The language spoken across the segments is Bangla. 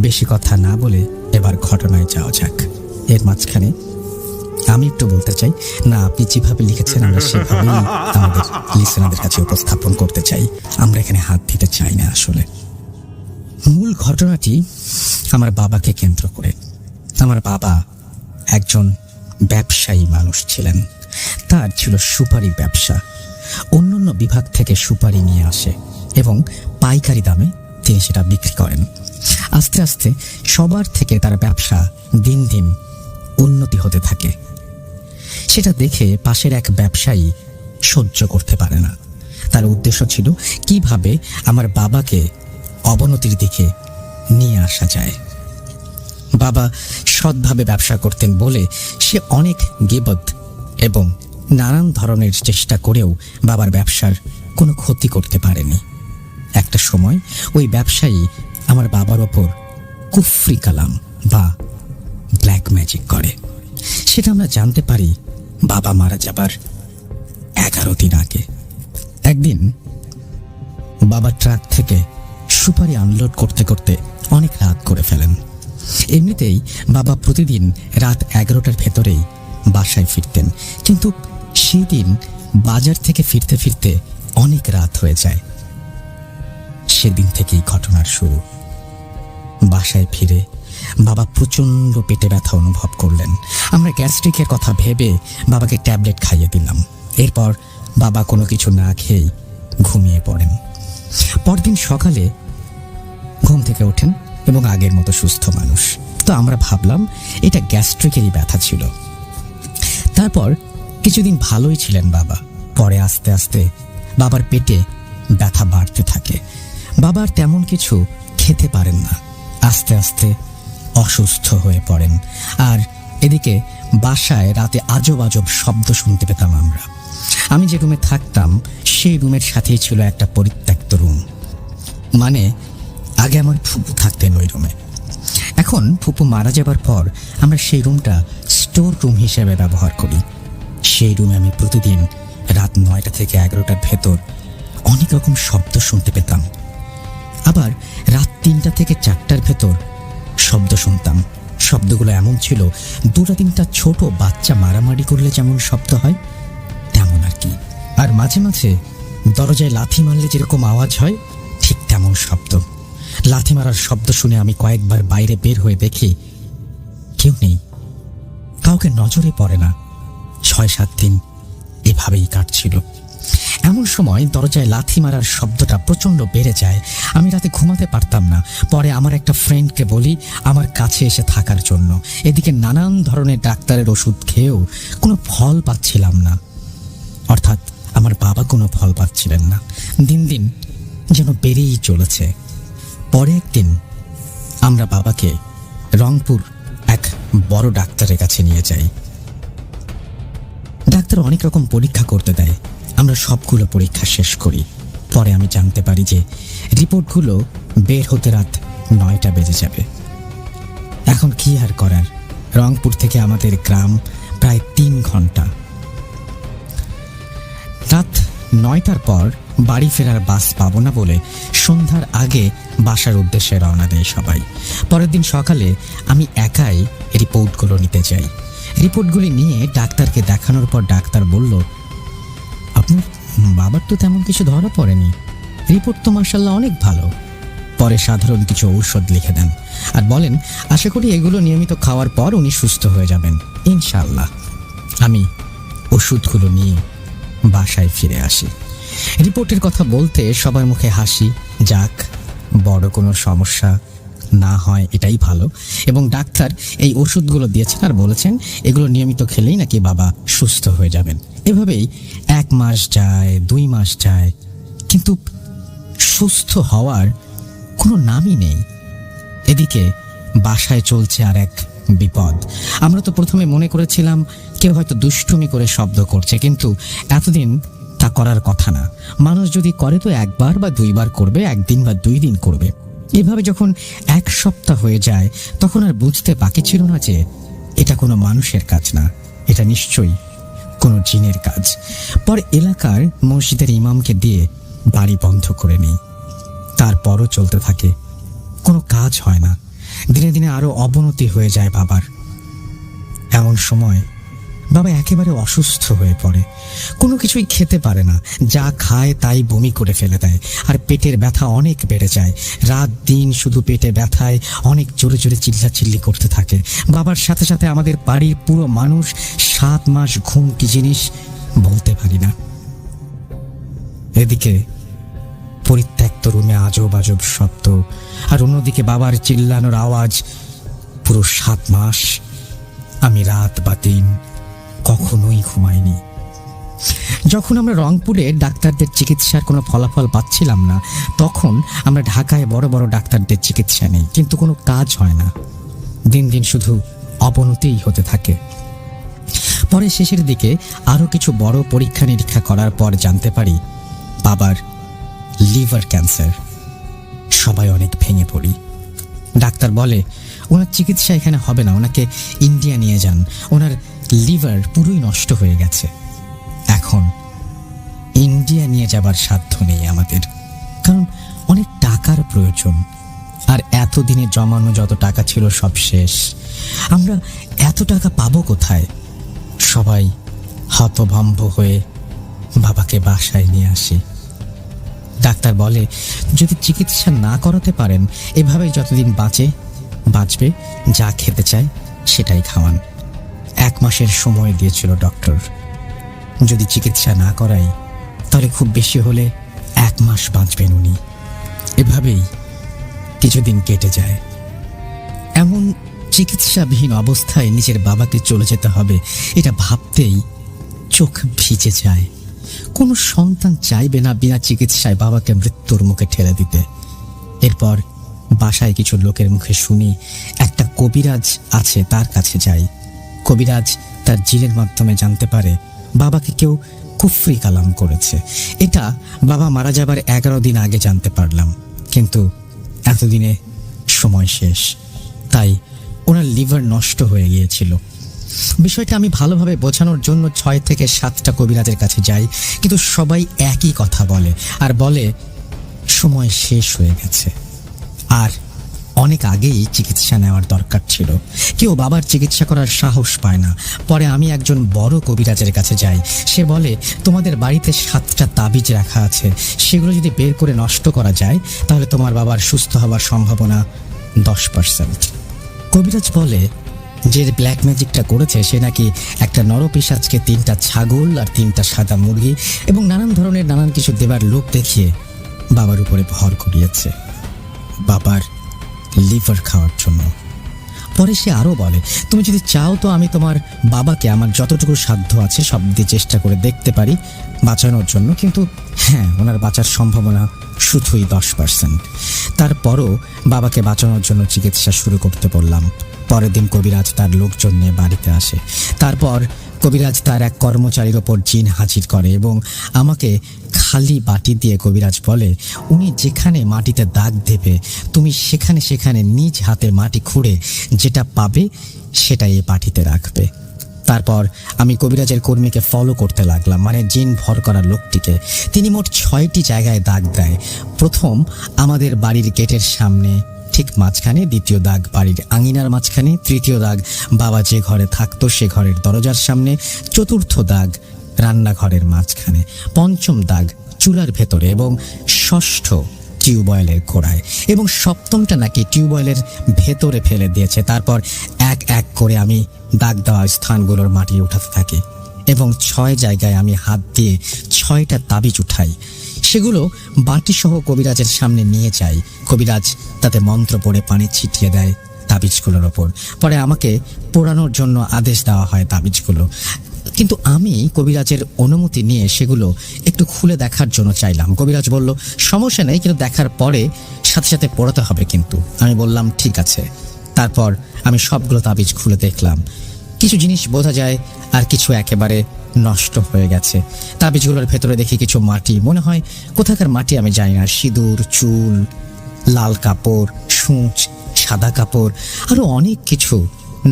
বেশি কথা না বলে এবার ঘটনায় যাওয়া যাক। এর মাঝখানে আমি একটু বলতে চাই, না আপনি যেভাবে লিখেছেন আমরা সেভাবেই আমাদের লিসেনারদের কাছে উপস্থাপন করতে চাই। আমরা এখানে হাত দিতে চাই না। আসলে মূল ঘটনাটি আমার বাবাকে কেন্দ্র করে। আমার বাবা একজন ব্যবসায়ী মানুষ ছিলেন। তার ছিল সুপারি ব্যবসা। অন্যান্য বিভাগ থেকে সুপারি নিয়ে আসে এবং পাইকারি দামে তিনি সেটা বিক্রি করেন। আস্তে আস্তে সবার থেকে তার ব্যবসা দিন দিন উন্নতি হতে থাকে। সেটা দেখে পাশের এক ব্যবসায়ী সহ্য করতে পারে না। তার উদ্দেশ্য ছিল কিভাবে আমার বাবাকে অবনতির দিকে নিয়ে আসা যায়। বাবা সৎভাবে ব্যবসা করতেন বলে সে অনেক গীবত এবং নানান ধরনের চেষ্টা করেও বাবার ব্যবসার কোনো ক্ষতি করতে পারেনি। একটা সময় ওই ব্যবসায়ী আমার বাবার ওপর কুফরি কালাম বা ব্ল্যাক ম্যাজিক করে। সেটা আমরা জানতে পারি বাবা মারা যাবার 11 দিন আগে। একদিন বাবা ট্রাক থেকে সুপারি আনলোড করতে করতে অনেক রাত করে ফেলেন। এমনিতেই বাবা প্রতিদিন রাত 11টার ভেতরেই বাসায় ফিরতেন, কিন্তু সেদিন বাজার থেকে ফিরতে ফিরতে অনেক রাত হয়ে যায়। সেদিন থেকেই ঘটনার শুরু। বাসায় ফিরে বাবা প্রচণ্ড পেটে ব্যথা অনুভব করলেন। আমরা গ্যাস্ট্রিকের কথা ভেবে বাবাকে ট্যাবলেট খাইয়ে দিলাম। এরপর বাবা কোনো কিছু না খেয়েই ঘুমিয়ে পড়েন। পরদিন সকালে ঘুম থেকে ওঠেন এবং আগের মতো সুস্থ মানুষ। তো আমরা ভাবলাম এটা গ্যাস্ট্রিকেরই ব্যথা ছিল। তারপর কিছুদিন ভালোই ছিলেন বাবা। পরে আস্তে আস্তে বাবার পেটে ব্যথা বাড়তে থাকে। বাবার তেমন কিছু খেতে পারেন না। আস্তে আস্তে অসুস্থ হয়ে পড়েন। আর এদিকে বাসায় রাতে আজব আজব শব্দ শুনতে পেতাম আমরা। আমি যে রুমে থাকতাম সেই রুমের সাথেই ছিল একটা পরিত্যক্ত রুম। মানে আগে আমার ফুপু থাকতেন ওই রুমে। এখন ফুপু মারা যাবার পর আমরা সেই রুমটা স্টোর রুম হিসেবে ব্যবহার করি। সেই রুমে আমি প্রতিদিন রাত 9টা থেকে 11টার ভেতর অনেক রকম শব্দ শুনতে পেতাম। আবার রাত 3টা থেকে 4টার ভেতর শব্দ শুনতাম। শব্দগুলো এমন ছিল 2-3টা ছোট বাচ্চা মারামারি করলে যেমন শব্দ হয় তেমন আর কি। আর মাঝে মাঝে দরজায় লাথি মারলে যেরকম আওয়াজ হয় ঠিক তেমন শব্দ। লাথি মারার শব্দ শুনে আমি কয়েকবার বাইরে বের হয়ে দেখি কেউ নেই, কাউকে নজরে পড়ে না। 6-7 দিন এভাবেই কাটছিল। এমন সময় দরজায় লাথি মারার শব্দটা প্রচণ্ড বেড়ে যায়। আমি রাতে ঘুমাতে পারতাম না। পরে আমার একটা ফ্রেন্ডকে বলি আমার কাছে এসে থাকার জন্য। এদিকে নানান ধরনের ডাক্তারের ওষুধ খেয়েও কোনো ফল পাচ্ছিলাম না। অর্থাৎ আমার বাবা কোনো ফল পাচ্ছিলেন না। দিন দিন যেন বেড়েই চলেছে। পরে একদিন আমরা বাবাকে রংপুর এক বড় ডাক্তারের কাছে নিয়ে যাই। ডাক্তার অনেক রকম পরীক্ষা করতে দেয়। আমরা সবগুলো পরীক্ষা শেষ করি। পরে আমি জানতে পারি যে রিপোর্টগুলো বের হতে রাত 9টা বেজে যাবে। এখন কি আর করার, রংপুর থেকে আমাদের গ্রাম প্রায় 3 ঘন্টা। রাত 9টার পর বাড়ি ফেরার বাস পাবো না বলে সন্ধ্যার আগে বাসার উদ্দেশ্যে রওনা দেয় সবাই। পরের দিন সকালে আমি একাই রিপোর্টগুলো নিতে যাই। রিপোর্টগুলি নিয়ে ডাক্তারকে দেখানোর পর ডাক্তার বলল, আপনার বাবার তো তেমন কিছু ধরা পড়েনি, রিপোর্ট তো মাশাআল্লাহ অনেক ভালো। পরে সাধারণ কিছু ঔষধ লিখে দেন আর বলেন আশা করি এগুলো নিয়মিত খাওয়ার পর উনি সুস্থ হয়ে যাবেন ইনশাআল্লাহ। আমি ওষুধগুলো নিয়ে বাসায় ফিরে আসি। রিপোর্টের কথা বলতে সবার মুখে হাসি। যাক, বড় কোনো সমস্যা না হয় এটাই ভালো। এবং ডাক্তার এই ওষুধগুলো দিয়েছেন আর বলেছেন এগুলো নিয়মিত খেলেই নাকি বাবা সুস্থ হয়ে যাবেন। এভাবেই 1 মাস যায়, 2 মাস যায়, কিন্তু সুস্থ হওয়ার কোনো নামই নেই। এদিকে বাসায় চলছে আর এক বিপদ। আমরা তো প্রথমে মনে করেছিলাম কেউ হয়তো দুষ্টুমি করে শব্দ করছে, কিন্তু এতদিন তা করার কথা না। মানুষ যদি করে তো 1 বার বা 2 বার করবে, 1 দিন বা 2 দিন করবে। এভাবে যখন 1 সপ্তাহ হয়ে যায় তখন আর বুঝতে বাকি ছিল না যে এটা কোনো মানুষের কাজ না, এটা নিশ্চয়ই কোনো জিনের কাজ। পর এলাকার মসজিদের ইমামকে দিয়ে বাড়ি বন্ধ করে নেই। তারপরও চলতে থাকে, কোনো কাজ হয় না। দিনে দিনে আরো অবনতি হয়ে যায় বাবার। এমন সময় বাবা একেবারে অসুস্থ হয়ে পড়ে। কোনো কিছুই খেতে পারে না, যা খায় তাই বমি করে ফেলে দেয়। আর পেটের ব্যথা অনেক বেড়ে যায়। রাত দিন শুধু পেটে ব্যথায় অনেক জোরে জোরে চিল্লাচিল্লি করতে থাকে। বাবার সাথে সাথে আমাদের বাড়ির পুরো মানুষ 7 মাস ঘুম কি জিনিস বলতে পারি না। এদিকে পরিত্যক্ত রুমে আজব আজব শব্দ, আর অন্যদিকে বাবার চিল্লানোর আওয়াজ। পুরো 7 মাস আমি রাত বা দিন কখনোই ঘুমাইনি। যখন আমরা রংপুরে ডাক্তারদের চিকিৎসার কোনো ফলাফল পাচ্ছিলাম না, তখন আমরা ঢাকায় বড় বড় ডাক্তারদের চিকিৎসা নেই, কিন্তু কোনো কাজ হয় না। দিন দিন শুধু অবনতিই হতে থাকে। পরে শেষের দিকে আরো কিছু বড় পরীক্ষা নিরীক্ষা করার পর জানতে পারি বাবার লিভার ক্যান্সার। সবাই অনেক ভেঙে পড়ি। ডাক্তার বলে ওনার চিকিৎসা এখানে হবে না, ওনাকে ইন্ডিয়া নিয়ে যান, ওনার লিভার পুরোই নষ্ট হয়ে গেছে। এখন ইন্ডিয়া নিয়ে যাবার সাধ্য নেই আমাদের, কারণ অনেক টাকার প্রয়োজন। আর এতদিনে জমানো যত টাকা ছিল সব শেষ। আমরা এত টাকা পাবো কোথায়? সবাই হতভম্ব হয়ে বাবাকে বাসায় নিয়ে আসি। ডাক্তার বলে যদি চিকিৎসা না করাতে পারেন, এভাবেই যতদিন বাঁচবে, যা খেতে চায় সেটাই খাওয়ান। 1 মাসের সময় দিয়েছিল ডক্টর। যদি চিকিৎসা না করাই তাহলে খুব বেশি হলে 1 মাস বাঁচবেন উনি। এভাবেই কিছুদিন কেটে যায়। এমন চিকিৎসাবিহীন অবস্থায় নিজের বাবাকে চলে যেতে হবে, এটা ভাবতেই চোখ ভিজে যায়। কোনো সন্তান চাইবে না বিনা চিকিৎসায় বাবাকে মৃত্যুর মুখে ঠেলে দিতে। এরপর বাসায় কিছু লোকের মুখে শুনি একটা কবিরাজ আছে, তার কাছে যাই। কবিরাজ তার জিনের মাধ্যমে জানতে পারে বাবাকে কেউ কুফরি কালাম করেছে। এটা বাবা মারা যাবার 11 দিন আগে জানতে পারলাম, কিন্তু এতদিনে সময় শেষ। তাই ওনার লিভার নষ্ট হয়ে গিয়েছিল। বিষয়টা আমি ভালোভাবে বোঝানোর জন্য 6 থেকে 7টা কবিরাজের কাছে যাই, কিন্তু সবাই একই কথা বলে, আর বলে সময় শেষ হয়ে গেছে, আর অনেক আগেই চিকিৎসা নেওয়ার দরকার ছিল। কেউ বাবার চিকিৎসা করার সাহস পায় না। পরে আমি একজন বড় কবিরাজের কাছে যাই। সে বলে তোমাদের বাড়িতে 7টা তাবিজ রাখা আছে, সেগুলো যদি বের করে নষ্ট করা যায় তাহলে তোমার বাবার সুস্থ হওয়ার সম্ভাবনা 10%। কবিরাজ বলে যে ব্ল্যাক ম্যাজিকটা করেছে সে নাকি একটা নরপিশাচকে 3টা ছাগল আর 3টা সাদা মুরগি এবং নানান কিছু দেবার লোক দেখিয়ে বাবার উপরে ভর করিয়েছে বাবার লিভার খাওয়ার জন্য। পরে সে আরো বলে তুমি যদি চাও তো আমি তোমার বাবাকে আমার যতটুকু সাধ্য আছে সব দিয়ে চেষ্টা করে দেখতে পারি বাঁচানোর জন্য, কিন্তু হ্যাঁ, ওনার বাঁচার সম্ভাবনা শুধুই 10%। তারপরও বাবাকে বাঁচানোর জন্য চিকিৎসা শুরু করতে বললাম। পরের দিন কবিরাজ তার লোকজন নিয়ে বাড়িতে আসে। তারপর কবিরাজ তার এক কর্মচারীর ওপর জিন হাজির করে এবং আমাকে খালি বাটি দিয়ে কবিরাজ বলে উনি যেখানে মাটিতে দাগ দেবে তুমি সেখানে নিজ হাতে মাটি খুঁড়ে যেটা পাবে সেটাই এই বাটিতে রাখবে। তারপর আমি কবিরাজের কর্মীকে ফলো করতে লাগলাম, মানে জিন ভর করার লোকটিকে। তিনি মোট 6টি জায়গায় দাগ দেয়। প্রথম আমাদের বাড়ির গেটের সামনে ঠিক মাঝখানে, দ্বিতীয় দাগ বাড়ির আঙিনার মাঝখানে, তৃতীয় দাগ বাবা যে ঘরে থাকতো সে ঘরের দরজার সামনে, চতুর্থ দাগ রান্নাঘরের মাঝখানে, পঞ্চম দাগ চুলার ভেতরে এবং ষষ্ঠ টিউবওয়েলের গোড়ায়, এবং সপ্তমটা নাকি টিউবওয়েলের ভেতরে ফেলে দিয়েছে। তারপর এক এক করে আমি দাগ দেওয়া স্থানগুলোর মাটি উঠাতে থাকি এবং 6 জায়গায় আমি হাত দিয়ে 6টা তাবিজ উঠাই। সেগুলো বাটি সহ কবিরাজের সামনে নিয়ে যাই। কবিরাজ তাতে মন্ত্র পড়ে পানি ছিটিয়ে দেয় তাবিজগুলোর ওপর। পরে আমাকে পোড়ানোর জন্য আদেশ দেওয়া হয় তাবিজগুলো, কিন্তু আমি কবিরাজের অনুমতি নিয়ে সেগুলো একটু খুলে দেখার জন্য চাইলাম। কবিরাজ বলল সমস্যা নেই, কিন্তু দেখার পরে সাথে সাথে পড়াতে হবে কিন্তু। আমি বললাম ঠিক আছে। তারপর আমি সবগুলো তাবিজ খুলে দেখলাম। কিছু জিনিস বোঝা যায় আর কিছু একেবারে নষ্ট হয়ে গেছে। তাবিজগুলোর ভেতরে দেখি কিছু মাটি, মনে হয় কোথাকার মাটি আমি জানি না, সিঁদুর, চুল, লাল কাপড়, সূঁচ, সাদা কাপড়, আরো অনেক কিছু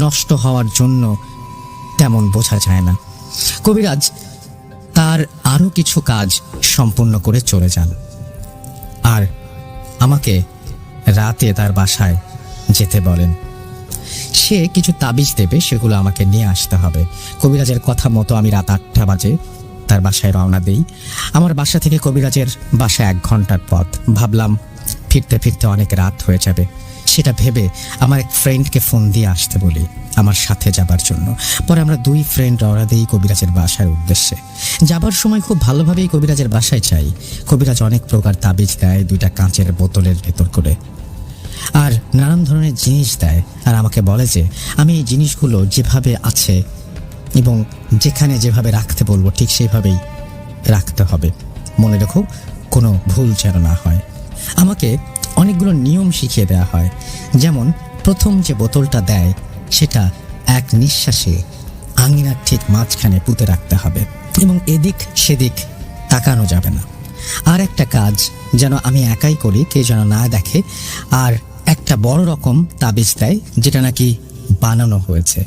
নষ্ট হওয়ার জন্য তেমন বোঝা যায় না। কবিরাজ তার আরো কিছু কাজ সম্পূর্ণ করে চলে যান, আর আমাকে রাতে তার বাসায় যেতে বলেন। সে কিছু তাবিজ দেবে, সেগুলো আমাকে নিয়ে আসতে হবে। কবিরাজের কথা মতো আমি রাত 8টা বাজে তার বাসায় রওনা দেই। আমার বাসা থেকে কবিরাজের বাসা 1 ঘন্টার পথ। ভাবলাম ফিরতে ফিরতে অনেক রাত হয়ে যাবে। সেটা ভেবে আমার এক ফ্রেন্ডকে ফোন দিয়ে আসতে বলি আমার সাথে যাবার জন্য। পরে আমরা 2 ফ্রেন্ড রওনা দিই কবিরাজের বাসার উদ্দেশ্যে। যাবার সময় খুব ভালোভাবেই কবিরাজের বাসায় চাই। কবিরাজ অনেক প্রকার তাবিজ দেয় 2টা কাঁচের বোতলের ভেতর করে, আর নানান ধরনের জিনিস দেয়। আর আমাকে বলে যে আমি এই জিনিসগুলো যেভাবে আছে এবং যেখানে যেভাবে রাখতে বলবো ঠিক সেইভাবেই রাখতে হবে। মনে রেখো, কোনো ভুল যেন না হয়। আমাকে অনেকগুলো নিয়ম শিখিয়ে দেওয়া হয়। যেমন প্রথম যে বোতলটা দেয় সেটা এক নিঃশ্বাসে আঙিনার ঠিক মাঝখানে পুঁতে রাখতে হবে এবং এদিক সেদিক তাকানো যাবে না। আর একটা কাজ যেন আমি একাই করি, কেউ যেন না দেখে। আর একটা বড় রকম তাবিজ দেয় যেটা নাকি বানানো হয়েছে।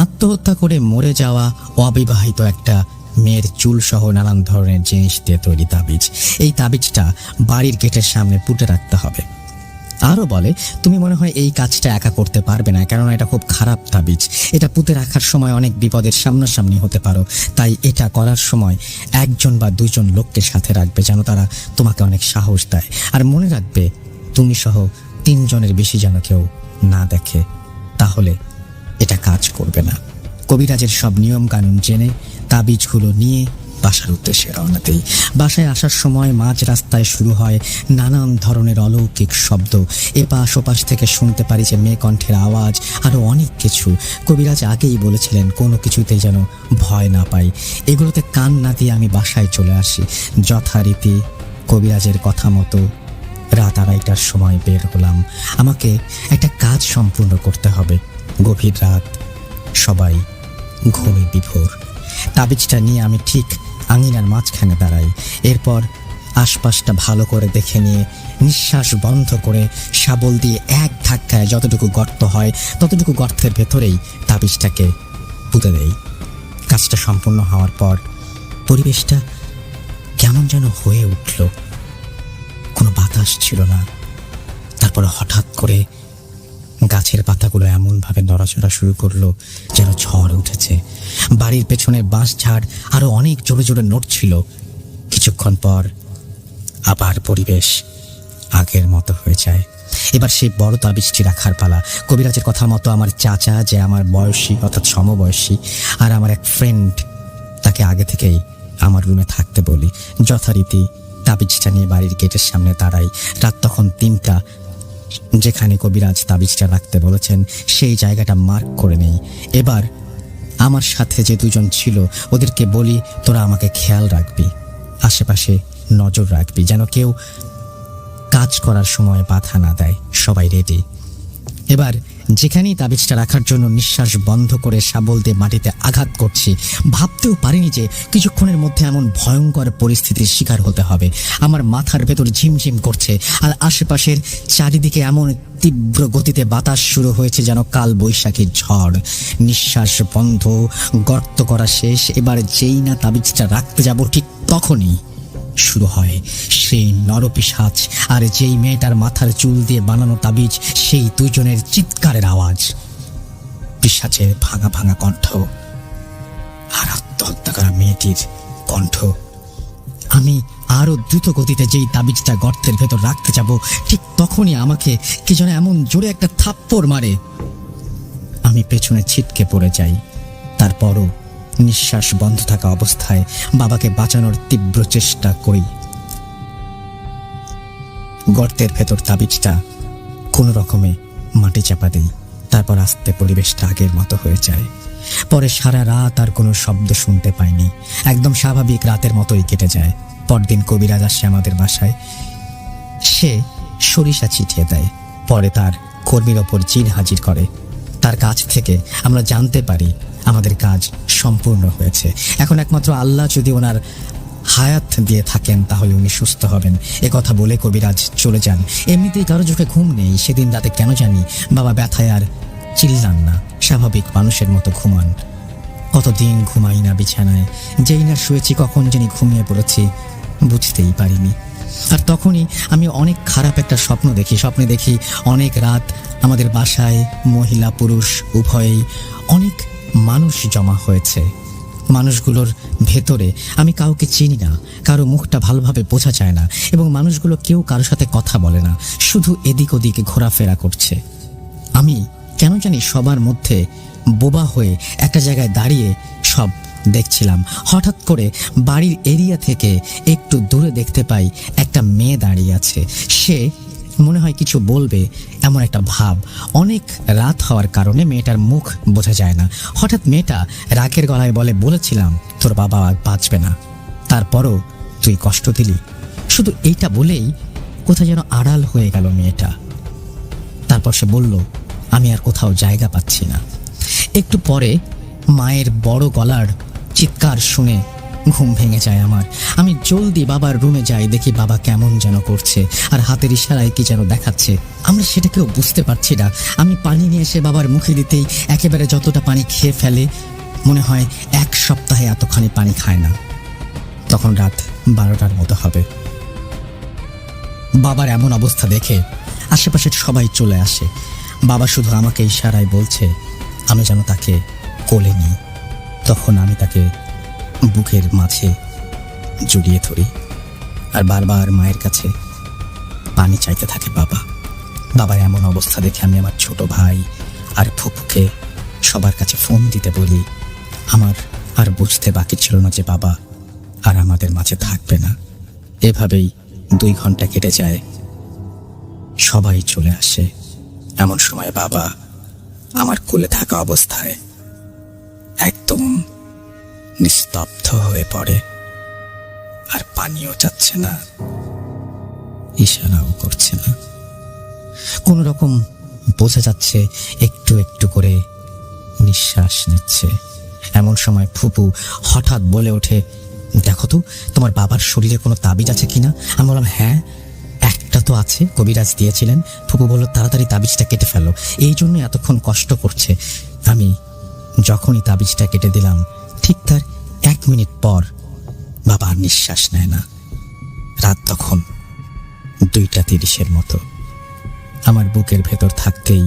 আত্মহত্যা করে মরে যাওয়া অবিবাহিত একটা মেয়ের চুল সহ নানান ধরনের জিনিস দিয়ে তৈরি তাবিজ। এই তাবিজটা বাড়ির গেটের সামনে পুঁতে রাখতে হবে। আরও বলে তুমি মনে হয় এই কাজটা একা করতে পারবে না, কেননা এটা খুব খারাপ তাবিজ। এটা পুঁতে রাখার সময় অনেক বিপদের সামনাসামনি হতে পারো, তাই এটা করার সময় 1জন বা 2জন লোককে সাথে রাখবে যেন তারা তোমাকে অনেক সাহস দেয়। আর মনে রাখবে তুমি সহ 3 জনের বেশি যেন কেউ না দেখে, তাহলে এটা কাজ করবে না। কবিরাজের সব নিয়ম কানুন জেনে তাবিজগুলো নিয়ে বাসার উদ্দেশ্যে রওনা দেই। বাসায় আসার সময় মাঝ রাস্তায় শুরু হয় নানান ধরনের অলৌকিক শব্দ। এপাশ ওপাশ থেকে শুনতে পারি যে মেয়ে কণ্ঠের আওয়াজ, আরও অনেক কিছু। কবিরাজ আগেই বলেছিলেন কোনো কিছুতেই যেন ভয় না পাই। এগুলোতে কান না দিয়ে আমি বাসায় চলে আসি। যথারীতি কবিরাজের কথা মতো রাত 2:30টার সময় বের হলাম। আমাকে একটা কাজ সম্পূর্ণ করতে হবে। গভীর রাত, সবাই ঘুমে বিভোর। তাবিজটা নিয়ে আমি ঠিক আঙিনার মাঝখানে দাঁড়াই। এরপর আশপাশটা ভালো করে দেখে নিয়ে নিঃশ্বাস বন্ধ করে শাবল দিয়ে এক ধাক্কায় যতটুকু গর্ত হয় ততটুকু গর্তের ভেতরেই তাবিজটাকে পুঁতে দেই। কাজটা সম্পূর্ণ হওয়ার পর পরিবেশটা কেমন যেন হয়ে উঠল। কোনো বাতাস ছিল না। তারপর হঠাৎ করে গাছের পাতাগুলো এমনভাবে নড়াচড়া শুরু করলো যেন ঝড় উঠেছে। বাড়ির পেছনে বাঁশ ঝাড় আরো অনেক জোরে জোরে নড়ছিল। কিছুক্ষণ পর আবার পরিবেশ আগের মতো হয়ে যায়। এবার সেই বড় তাবিজটি রাখার পালা। কবিরাজের কথা মতো আমার চাচা, যে আমার বয়সী অর্থাৎ সমবয়সী, আর আমার এক ফ্রেন্ড, তাকে আগে থেকেই আমার রুমে থাকতে বলি। যথারীতি তাবিজটা নিয়ে বাড়ির গেটের সামনে দাঁড়াই। রাত তখন 3টা। যেখানে কবিরাজ তাবিজটা রাখতে বলেছেন সেই জায়গাটা মার্ক করে নেই। এবার আমার সাথে যে 2জন ছিল ওদেরকে বলি তোরা আমাকে খেয়াল রাখবি, আশেপাশে নজর রাখবি, যেন কেউ কাজ করার সময় বাধা না দেয়। সবাই রেডি। এবার যেখানেই তাবিজটা রাখার জন্য নিঃশ্বাস বন্ধ করে শাবল দিয়ে মাটিতে আঘাত করছি, ভাবতেও পারিনি যে কিছুক্ষণের মধ্যে এমন ভয়ঙ্কর পরিস্থিতির শিকার হতে হবে। আমার মাথার ভেতর ঝিমঝিম করছে আর আশেপাশের চারিদিকে এমন তীব্র গতিতে বাতাস শুরু হয়েছে যেন কাল বৈশাখীর ঝড়। নিঃশ্বাস বন্ধ, গর্ত করা শেষ। এবার যেই না তাবিজটা রাখতে যাব ঠিক তখনই শুরু হয় সেই নরপিশাচ আর যেই মেয়েটার মাথার চুল দিয়ে বানানো তাবিজ, সেই 2জনের চিৎকারের আওয়াজ। পিশাচের ভাঙা ভাঙা কণ্ঠ আর আত্মহত্যা করা মেয়েটির কণ্ঠ। আমি আরো দ্রুত গতিতে যেই তাবিজটা গর্তের ভেতর রাখতে যাব ঠিক তখনই আমাকে কি যেন এমন জোরে একটা থাপ্পড় মারে। আমি পেছনে ছিটকে পড়ে যাই। তারপরও নিঃশ্বাস বন্ধ থাকা অবস্থায় বাবাকে বাঁচানোর তীব্র চেষ্টা করি। গর্তের ভেতর তাবিজটা কোনো রকমে মাটি চাপা দেই। তারপর আস্তে পরিবেশটা আগের মতো হয়ে যায়। পরে সারা রাত আর কোনো শব্দ শুনতে পাইনি। একদম স্বাভাবিক রাতের মতোই কেটে যায়। পরদিন কবিরাজ আসে আমাদের বাসায়। সে সরিষা ছিটিয়ে দেয়। পরে তার কর্মীর ওপর জিন হাজির করে। তার কাছ থেকে আমরা জানতে পারি আমাদের কাজ সম্পূর্ণ হয়েছে। এখন একমাত্র আল্লাহ যদি ওনার হায়াত দিয়ে থাকেন তাহলে উনি সুস্থ হবেন। এ কথা বলে কবিরাজ চলে যান। এমনিতেই কারো চোখে ঘুম নেই। সেদিন রাতে কেন জানি বাবা ব্যথায় আর চিল্লান না, স্বাভাবিক মানুষের মতো ঘুমান। কতদিন ঘুমাই না বিছানায়। যেই না শুয়েছি কখন জানি ঘুমিয়ে পড়েছি বুঝতেই পারিনি। আর তখনই আমি অনেক খারাপ একটা স্বপ্নে দেখি অনেক রাত আমাদের বাসায় মহিলা পুরুষ উভয়েই অনেক মানুষ জমা হয়েছে। মানুষগুলোর ভেতরে আমি কাউকে চিনি না, কারো মুখটা ভালোভাবে বোঝা যায় না, এবং মানুষগুলো কেউ কারোর সাথে কথা বলে না, শুধু এদিক ওদিকে ঘোরাফেরা করছে। আমি কেন জানি সবার মধ্যে বোবা হয়ে একটা জায়গায় দাঁড়িয়ে সব দেখছিলাম। হঠাৎ করে বাড়ির এরিয়া থেকে একটু দূরে দেখতে পাই একটা মেয়ে দাঁড়িয়ে আছে। সে মনে হয় কিছু বলবে এমন একটা ভাব। অনেক রাত হওয়ার কারণে মেয়েটার মুখ বোঝা যায় না। হঠাৎ মেয়েটা রাগের গলায় বলেছিলাম তোর বাবা আর বাঁচবে না, তারপরও তুই কষ্ট দিলি। শুধু এইটা বলেই কোথায় যেন আড়াল হয়ে গেল মেয়েটা। তারপর সে বলল আমি আর কোথাও জায়গা পাচ্ছি না। একটু পরে মায়ের বড় গলার চিৎকার শুনে ঘুম ভেঙে যায় আমার। আমি জলদি বাবার রুমে যাই, দেখি বাবা কেমন যেন করছে আর হাতের ইশারায় কি যেন দেখাচ্ছে। আমরা সেটা কেউ বুঝতে পারছি না। আমি পানি নিয়ে এসে বাবার মুখে দিতেই একেবারে যতটা পানি খেয়ে ফেলে, মনে হয় 1 সপ্তাহে এতখানি পানি খায় না। তখন রাত 12টার মতো হবে। বাবার এমন অবস্থা দেখে আশেপাশের সবাই চলে আসে। বাবা শুধু আমাকে ইশারায় বলছে আমি যেন তাকে কোলে নিই। তখন আমি তাকে বুকের মাঝে জড়িয়ে ধরি আর বারবার মায়ের কাছে পানি চাইতে থাকে বাবা। বাবার এমন অবস্থা দেখে আমি আমার ছোট ভাই আর ফুপুকে সবার কাছে ফোন দিতে বলি। আমার আর বুঝতে বাকি ছিল না যে বাবা আর আমাদের মাঝে থাকবে না। এভাবেই 2 ঘন্টা কেটে যায়, সবাই চলে আসে। এমন সময় বাবা আমার কোলে থাকা অবস্থায় একদম নিস্তব্ধ হয়ে পড়ে, আর পানিও যাচ্ছে না, ইশারাও করছে না। কোন রকম বোঝা যাচ্ছে একটু একটু করে নিঃশ্বাস নিচ্ছে। এমন সময় ফুপু হঠাৎ বলে ওঠে দেখো তো তোমার বাবার শরীরে কোনো তাবিজ আছে কিনা। আমি বললাম হ্যাঁ একটা তো আছে, কবিরাজ দিয়েছিলেন। ফুপু বলল তাড়াতাড়ি তাবিজটা কেটে ফেলো, এই জন্য এতক্ষণ কষ্ট করছে। আমি যখনই তাবিজটা কেটে দিলাম ঠিক তার 1 মিনিট পর বাবা আর নিঃশ্বাস নেয় না। রাত তখন 2:30 মতো। আমার বুকের ভেতর থাকতেই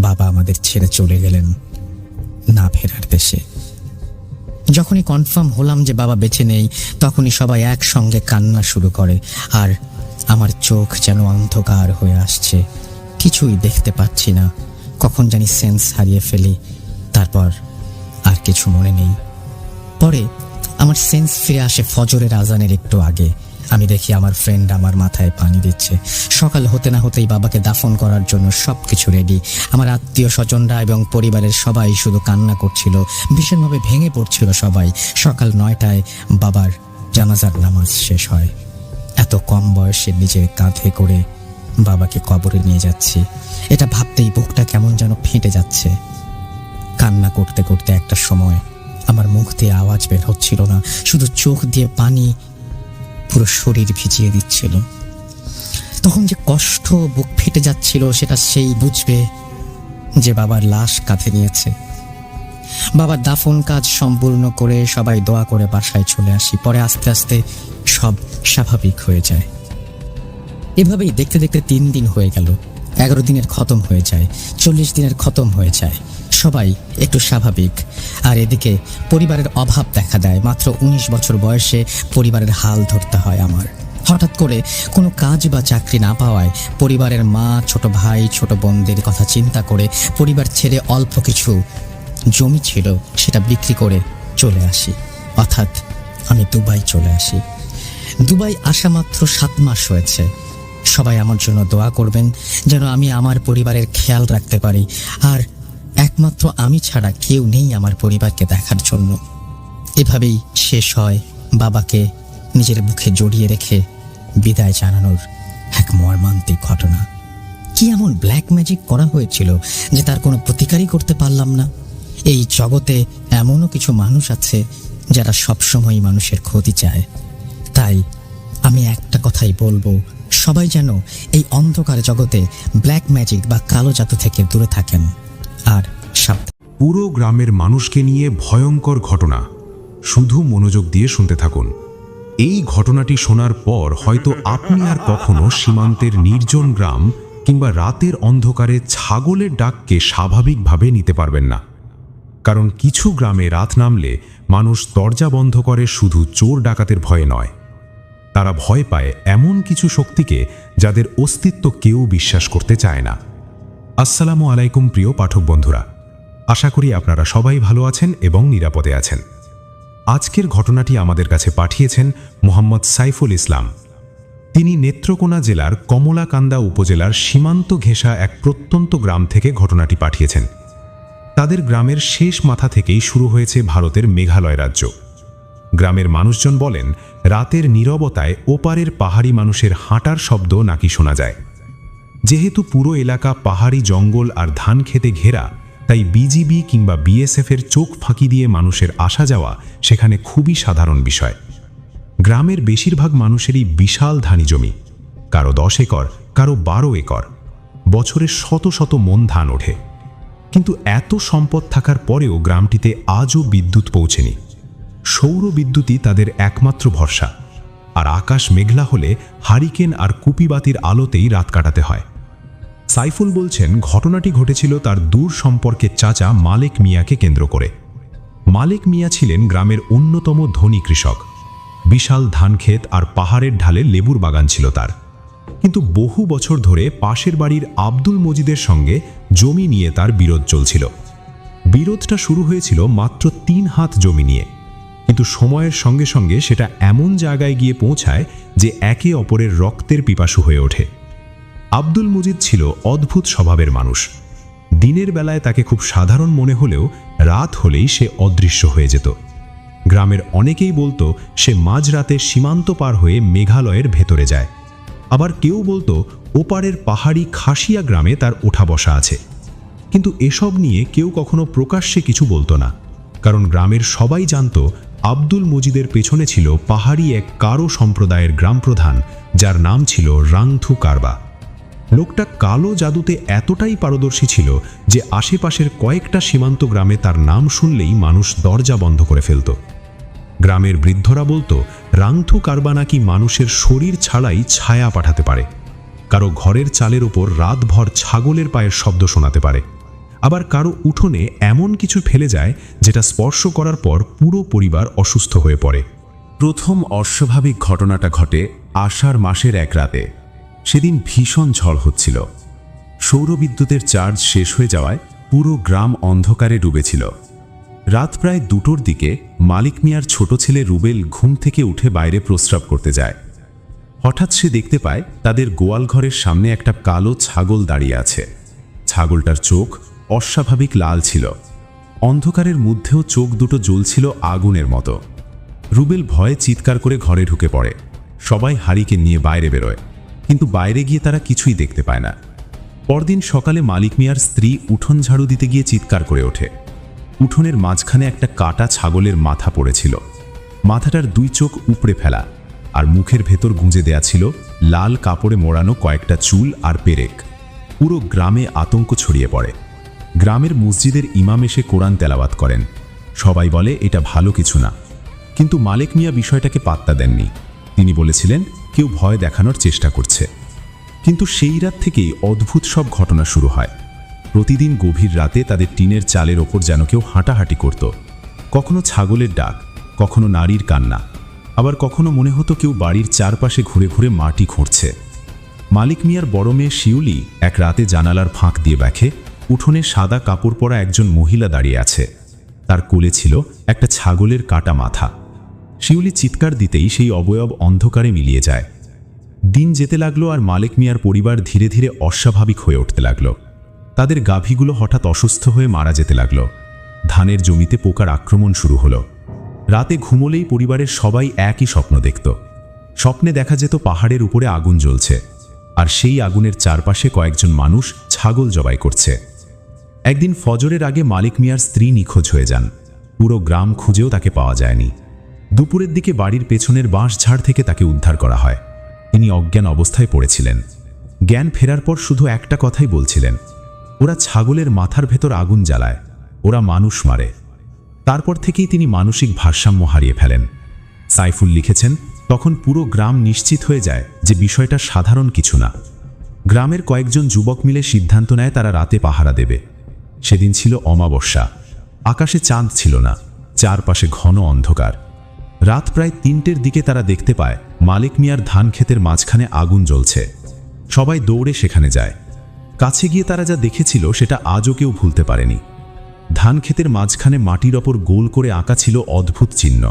বাবা আমাদের ছেড়ে চলে গেলেন না ফেরার দেশে। যখনই কনফার্ম হলাম যে বাবা বেঁচে নেই, তখনই সবাই একসঙ্গে কান্না শুরু করে, আর আমার চোখ যেন অন্ধকার হয়ে আসছে। কিছুই দেখতে পাচ্ছি না, কখন জানি সেন্স হারিয়ে ফেলি। তারপর আর কিছু মনে নেই। পরে আমার সেন্স ফিরে আসে ফজরের আজানের একটু আগে। আমি দেখি আমার ফ্রেন্ড আমার মাথায় পানি দিচ্ছে। সকাল হতে না হতেই বাবাকে দাফন করার জন্য সবকিছু রেডি। আমার আত্মীয় স্বজনরা এবং পরিবারের সবাই শুধু কান্না করছিল, ভীষণভাবে ভেঙে পড়ছিল সবাই। সকাল 9টায় বাবার জানাজার নামাজ শেষ হয়। এত কম বয়সে নিজের কাঁধে করে বাবাকে কবরে নিয়ে যাচ্ছি, এটা ভাবতেই বুকটা কেমন যেন ফেটে যাচ্ছে। কান্না করতে করতে একটা সময় আমার মুখ দিয়ে আওয়াজ বের হচ্ছিল না, শুধু চোখ দিয়ে পানি পুরো শরীর ভিজিয়ে দিচ্ছিল। তখন যে কষ্ট, বুক ফেটে যাচ্ছিল, সেটা সেই বুঝবে যে বাবার লাশ কাঁধে নিয়েছে। বাবার দাফন কাজ সম্পূর্ণ করে সবাই দোয়া করে বাসায় চলে আসি। পরে আস্তে আস্তে সব স্বাভাবিক হয়ে যায়। এভাবেই দেখতে দেখতে 3 দিন হয়ে গেল। 11 দিনের খতম হয়ে যায়, 40 দিনের খতম হয়ে যায়। সবাই একটু স্বাভাবিক। আর এদিকে পরিবারের অভাব দেখা দেয়। মাত্র 19 বছর বয়সে পরিবারের হাল ধরতে হয় আমার। হঠাৎ করে কোনো কাজ বা চাকরি না পাওয়ায় পরিবারের মা, ছোট ভাই, ছোট বোনদের কথা চিন্তা করে পরিবার ছেড়ে অল্প কিছু জমি ছিল সেটা বিক্রি করে চলে আসি। অর্থাৎ আমি দুবাই চলে আসি। দুবাই আসা মাত্র 7 মাস হয়েছে। সবাই আমার জন্য দোয়া করবেন যেন আমি আমার পরিবারের খেয়াল রাখতে পারি। আর একমাত্র আমি ছাড়া কেউ নেই আমার পরিবারকে দেখার জন্য। এভাবেই শেষ হয় বাবাকে নিজের বুকে জড়িয়ে রেখে বিদায় জানানোর এক মর্মান্তিক ঘটনা। কি এমন ব্ল্যাক ম্যাজিক করা হয়েছিল যে তার কোনো প্রতিকারই করতে পারলাম না? এই জগতে এমনও কিছু মানুষ আছে যারা সবসময় মানুষের ক্ষতি চায়। তাই আমি একটা কথাই বলবো, সবাই যেন এই অন্ধকার জগতে ব্ল্যাক ম্যাজিক বা কালো জাদু থেকে দূরে থাকেন। আর পুরো গ্রামের মানুষকে নিয়ে ভয়ঙ্কর ঘটনা, শুধু মনোযোগ দিয়ে শুনতে থাকুন। এই ঘটনাটি শোনার পর হয়তো আপনি আর কখনো সীমান্তের নির্জন গ্রাম কিংবা রাতের অন্ধকারে ছাগলের ডাককে স্বাভাবিকভাবে নিতে পারবেন না। কারণ কিছু গ্রামে রাত নামলে মানুষ দরজা বন্ধ করে শুধু চোর ডাকাতের ভয়ে নয়, তারা ভয় পায় এমন কিছু শক্তিকে যাদের অস্তিত্ব কেউ বিশ্বাস করতে চায় না। আসসালামু আলাইকুম প্রিয় পাঠক বন্ধুরা, আশা করি আপনারা সবাই ভালো আছেন এবং নিরাপদে আছেন। আজকের ঘটনাটি আমাদের কাছে পাঠিয়েছেন মোহাম্মদ সাইফুল ইসলাম। তিনি নেত্রকোনা জেলার কমলাকান্দা উপজেলার সীমান্ত ঘেঁষা এক প্রত্যন্ত গ্রাম থেকে ঘটনাটি পাঠিয়েছেন। তাদের গ্রামের শেষ মাথা থেকেই শুরু হয়েছে ভারতের মেঘালয় রাজ্য। গ্রামের মানুষজন বলেন, রাতের নীরবতায় ওপারের পাহাড়ি মানুষের হাঁটার শব্দ নাকি শোনা যায়। যেহেতু পুরো এলাকা পাহাড়ি জঙ্গল আর ধান খেতে ঘেরা, তাই বিজিবি কিংবা বিএসএফের চোখ ফাঁকি দিয়ে মানুষের আসা যাওয়া সেখানে খুবই সাধারণ বিষয়। গ্রামের বেশিরভাগ মানুষেরই বিশাল ধানি জমি, কারো 10 একর, কারো 12 একর। বছরে শত শত মন ধান ওঠে। কিন্তু এত সম্পদ থাকার পরেও গ্রামটিতে আজও বিদ্যুৎ পৌঁছেনি। সৌর বিদ্যুৎই তাদের একমাত্র ভরসা, আর আকাশ মেঘলা হলে হারিকেন আর কুপিবাতির আলোতেই রাত কাটাতে হয়। সাইফুল বলছেন, ঘটনাটি ঘটেছিল তার দূর সম্পর্কের চাচা মালেক মিয়াকে কেন্দ্র করে। মালেক মিয়া ছিলেন গ্রামের অন্যতম ধনী কৃষক। বিশাল ধানক্ষেত আর পাহাড়ের ঢালে লেবুর বাগান ছিল তার। কিন্তু বহু বছর ধরে পাশের বাড়ির আব্দুল মজিদের সঙ্গে জমি নিয়ে তার বিরোধ চলছিল। বিরোধটা শুরু হয়েছিল মাত্র 3 হাত জমি নিয়ে, কিন্তু সময়ের সঙ্গে সঙ্গে সেটা এমন জায়গায় গিয়ে পৌঁছায় যে একে অপরের রক্তের পিপাসু হয়ে ওঠে। আব্দুল মজিদ ছিল অদ্ভুত স্বভাবের মানুষ। দিনের বেলায় তাকে খুব সাধারণ মনে হলেও রাত হলেই সে অদৃশ্য হয়ে যেত। গ্রামের অনেকেই বলতো সে মাঝরাতে সীমান্ত পার হয়ে মেঘালয়ের ভেতরে যায়। আবার কেউ বলতো ওপারের পাহাড়ি খাসিয়া গ্রামে তার ওঠা বসা আছে। কিন্তু এসব নিয়ে কেউ কখনো প্রকাশ্যে কিছু বলতো না, কারণ গ্রামের সবাই জানত আব্দুল মজিদের পেছনে ছিল পাহাড়ি এক কারো সম্প্রদায়ের গ্রাম প্রধান, যার নাম ছিল রাংথু কারবা। লোকটা কালো জাদুতে এতটাই পারদর্শী ছিল যে আশেপাশের কয়েকটা সীমান্ত গ্রামে তার নাম শুনলেই মানুষ দরজা বন্ধ করে ফেলত। গ্রামের বৃদ্ধরা বলতো, রাংথু কারবা নাকি মানুষের শরীর ছাড়াই ছায়া পাঠাতে পারে, কারো ঘরের চালের ওপর রাতভর ছাগলের পায়ের শব্দ শোনাতে পারে, আবার কারো উঠোনে এমন কিছু ফেলে যায় যেটা স্পর্শ করার পর পুরো পরিবার অসুস্থ হয়ে পড়ে। প্রথম অস্বাভাবিক ঘটনাটা ঘটে আষাঢ় মাসের এক রাতে। সেদিন ভীষণ ঝড় হচ্ছিল। সৌরবিদ্যুতের চার্জ শেষ হয়ে যাওয়ায় পুরো গ্রাম অন্ধকারে ডুবেছিল। রাত প্রায় 2টোর দিকে মালিক মিয়ার ছোট ছেলে রুবেল ঘুম থেকে উঠে বাইরে প্রস্রাব করতে যায়। হঠাৎ সে দেখতে পায় তাদের গোয়াল ঘরের সামনে একটা কালো ছাগল দাঁড়িয়ে আছে। ছাগলটার চোখ অস্বাভাবিক লাল ছিল। অন্ধকারের মধ্যেও চোখ দুটো জ্বলছিল আগুনের মতো। রুবেল ভয়ে চিৎকার করে ঘরে ঢুকে পড়ে। সবাই হারিকেন নিয়ে বাইরে বেরোয়, কিন্তু বাইরে গিয়ে তারা কিছুই দেখতে পায় না। পরদিন সকালে মালিক মিয়ার স্ত্রী উঠোন ঝাড়ু দিতে গিয়ে চিৎকার করে ওঠে। উঠোনের মাঝখানে একটা কাটা ছাগলের মাথা পড়েছিল। মাথাটার 2 চোখ উপড়ে ফেলা, আর মুখের ভেতর গুঁজে দেয়া ছিল লাল কাপড়ে মোড়ানো কয়েকটা চুল আর পেরেক। পুরো গ্রামে আতঙ্ক ছড়িয়ে পড়ে। গ্রামের মসজিদের ইমাম এসে কোরআন তেলাওয়াত করেন। সবাই বলে এটা ভালো কিছু না, কিন্তু মালিক মিয়া বিষয়টাকে পাত্তা দেননি। তিনি বলেছিলেন কেউ ভয় দেখানোর চেষ্টা করছে। কিন্তু সেই রাত থেকেই অদ্ভুত সব ঘটনা শুরু হয়। প্রতিদিন গভীর রাতে তাদের টিনের চালের ওপর যেন কেউ হাঁটাহাঁটি করত। কখনো ছাগলের ডাক, কখনো নারীর কান্না, আবার কখনো মনে হতো কেউ বাড়ির চারপাশে ঘুরে ঘুরে মাটি খুঁড়ছে। মালিক মিয়ার বড় মেয়ে শিউলি এক রাতে জানালার ফাঁক দিয়ে দেখে উঠোনে সাদা কাপড় পরা একজন মহিলা দাঁড়িয়ে আছে। তার কোলে ছিল একটা ছাগলের কাটা মাথা। শিউলি চিৎকার দিতেই সেই অবয়ব অন্ধকারে মিলিয়ে যায়। দিন যেতে লাগলো আর মালিক মিয়ার পরিবার ধীরে ধীরে অস্বাভাবিক হয়ে উঠতে লাগলো। তাদের গাভীগুলো হঠাৎ অসুস্থ হয়ে মারা যেতে লাগলো। ধানের জমিতে পোকার আক্রমণ শুরু হলো। রাতে ঘুমোলেই পরিবারের সবাই একই স্বপ্ন দেখত। স্বপ্নে দেখা যেত পাহাড়ের উপরে আগুন জ্বলছে, আর সেই আগুনের চারপাশে কয়েকজন মানুষ ছাগল জবাই করছে। একদিন ফজরের আগে মালিক মিয়ার স্ত্রী নিখোঁজ হয়ে যান। পুরো গ্রাম খুঁজেও তাকে পাওয়া যায়নি। দুপুরের দিকে বাড়ির পেছনের বাঁশঝাড় থেকে তাকে উদ্ধার করা হয়। তিনি অজ্ঞান অবস্থায় পড়েছিলেন। জ্ঞান ফেরার পর শুধু একটা কথাই বলছিলেন, ওরা ছাগলের মাথার ভেতর আগুন জ্বালায়, ওরা মানুষ মারে। তারপর থেকেই তিনি মানসিক ভারসাম্য হারিয়ে ফেলেন। সাইফুল লিখেছেন, তখন পুরো গ্রাম নিশ্চিত হয়ে যায় যে বিষয়টা সাধারণ কিছু না। গ্রামের কয়েকজন যুবক মিলে সিদ্ধান্ত নেয় তারা রাতে পাহারা দেবে। সেদিন ছিল অমাবস্যা, আকাশে চাঁদ ছিল না, চারপাশে ঘন অন্ধকার। রাত প্রায় 3টের দিকে তারা দেখতে পায় মালিক মিয়ার ধান ক্ষেতের মাঝখানে আগুন জ্বলছে। সবাই দৌড়ে সেখানে যায়। কাছে গিয়ে তারা যা দেখেছিল সেটা আজও কেউ ভুলতে পারেনি। ধান ক্ষেতের মাঝখানে মাটির ওপর গোল করে আঁকা ছিল অদ্ভুত চিহ্ন।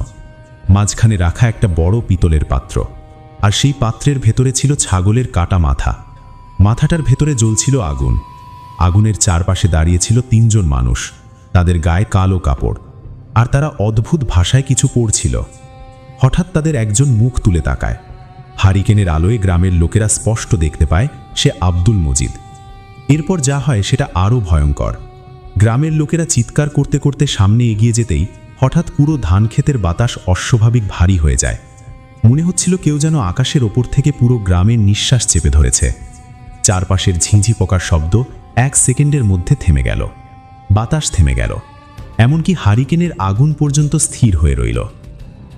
মাঝখানে রাখা একটা বড় পিতলের পাত্র, আর সেই পাত্রের ভেতরে ছিল ছাগলের কাটা মাথা। মাথাটার ভেতরে জ্বলছিল আগুন। আগুনের চারপাশে দাঁড়িয়েছিল 3 জন মানুষ, তাদের গায়ে কালো কাপড়, আর তারা অদ্ভুত ভাষায় কিছু পড়ছিল। হঠাৎ তাদের একজন মুখ তুলে তাকায়। হারিকেনের আলোয় গ্রামের লোকেরা স্পষ্ট দেখতে পায় সে আব্দুল মজিদ। এরপর যা হয় সেটা আরও ভয়ঙ্কর। গ্রামের লোকেরা চিৎকার করতে করতে সামনে এগিয়ে যেতেই হঠাৎ পুরো ধান ক্ষেতের বাতাস অস্বাভাবিক ভারী হয়ে যায়। মনে হচ্ছিল কেউ যেন আকাশের ওপর থেকে পুরো গ্রামের নিঃশ্বাস চেপে ধরেছে। চারপাশের ঝিঁঝি পোকার শব্দ 1 সেকেন্ডের মধ্যে থেমে গেল। বাতাস থেমে গেল, এমনকি হারিকেনের আগুন পর্যন্ত স্থির হয়ে রইল।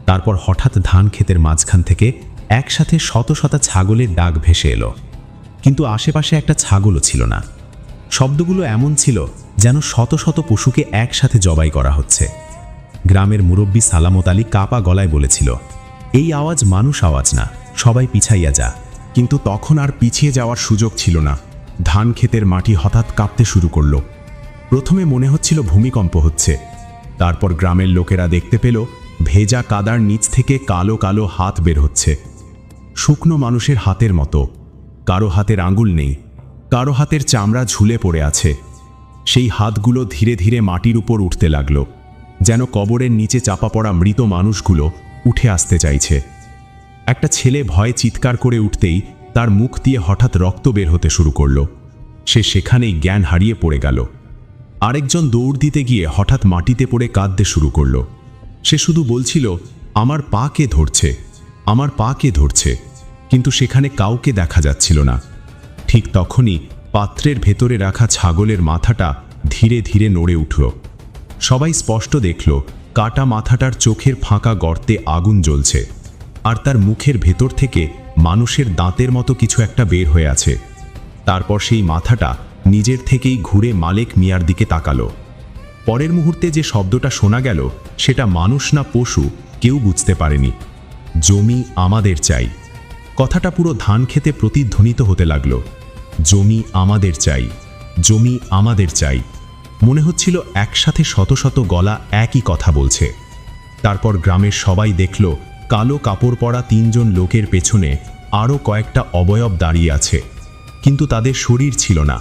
তারপর হঠাৎ ধান ক্ষেতের মাঝখান থেকে একসাথে শত শত ছাগলের ডাক ভেসে এলো, কিন্তু আশেপাশে একটা ছাগলও ছিল না। শব্দগুলো এমন ছিল যেন শত শত পশুকে একসাথে জবাই করা হচ্ছে। গ্রামের মুরব্বী সালামত আলী কাপা গলায় বলেছিল, এই আওয়াজ মানুষ আওয়াজ না, সবাই পিছাইয়া যা। কিন্তু তখন আর পিছিয়ে যাওয়ার সুযোগ ছিল না। ধান ক্ষেতের মাটি হঠাৎ কাঁপতে শুরু করল। প্রথমে মনে হচ্ছিল ভূমিকম্প হচ্ছে, তারপর গ্রামের লোকেরা দেখতে পেল ভেজা কাদার নিচ থেকে কালো কালো হাত বের হচ্ছে, শুকনো মানুষের হাতের মতো। কারো হাতের আঙুল নেই, কারো হাতের চামড়া ঝুলে পড়ে আছে। সেই হাতগুলো ধীরে ধীরে মাটির উপর উঠতে লাগল, যেন কবরের নিচে চাপা পড়া মৃত মানুষগুলো উঠে আসতে চাইছে। একটা ছেলে ভয়ে চিৎকার করে উঠতেই তার মুখ দিয়ে হঠাৎ রক্ত বের হতে শুরু করল। সে সেখানেই জ্ঞান হারিয়ে পড়ে গেল। আরেকজন দৌড় দিতে গিয়ে হঠাৎ মাটিতে পড়ে কাঁদতে শুরু করল। সে শুধু বলছিল, আমার পা কে ধরছে, আমার পা কে ধরছে, কিন্তু সেখানে কাউকে দেখা যাচ্ছিল না। ঠিক তখনই পাত্রের ভেতরে রাখা ছাগলের মাথাটা ধীরে ধীরে নড়ে উঠল। সবাই স্পষ্ট দেখল কাটা মাথাটার চোখের ফাঁকা গর্তে আগুন জ্বলছে, আর তার মুখের ভেতর থেকে মানুষের দাঁতের মতো কিছু একটা বের হয়ে আছে। তারপর সেই মাথাটা নিজের থেকেই ঘুরে মালিক মিয়ার দিকে তাকালো। পরের মুহূর্তে যে শব্দটা শোনা গেল সেটা মানুষ না পশু কেউ বুঝতে পারেনি। জমি আমাদের চাই। কথাটা পুরো ধান খেতে প্রতিধ্বনিত হতে লাগলো। জমি আমাদের চাই, জমি আমাদের চাই। মনে হচ্ছিল একসাথে শত শত গলা একই কথা বলছে। তারপর গ্রামের সবাই দেখল কালো কাপড় পরা 3 জন লোকের পেছনে আরও কয়েকটা অবয়ব দাঁড়িয়ে আছে, কিন্তু তাদের শরীর ছিল না,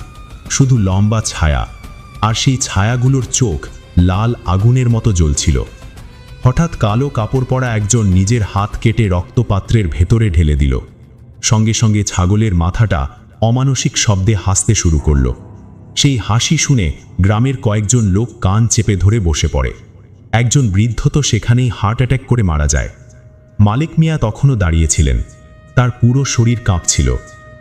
শুধু লম্বা ছায়া, আর সেই ছায়াগুলোর চোখ লাল আগুনের মতো জ্বলছিল। হঠাৎ কালো কাপড় পরা একজন নিজের হাত কেটে রক্তপাত্রের ভেতরে ঢেলে দিল। সঙ্গে সঙ্গে ছাগলের মাথাটা অমানসিক শব্দে হাসতে শুরু করল। সেই হাসি শুনে গ্রামের কয়েকজন লোক কান চেপে ধরে বসে পড়ে। একজন বৃদ্ধ তো সেখানেই হার্ট অ্যাটাক করে মারা যায়। মালিক মিয়া তখনও দাঁড়িয়েছিলেন, তার পুরো শরীর কাঁপছিল,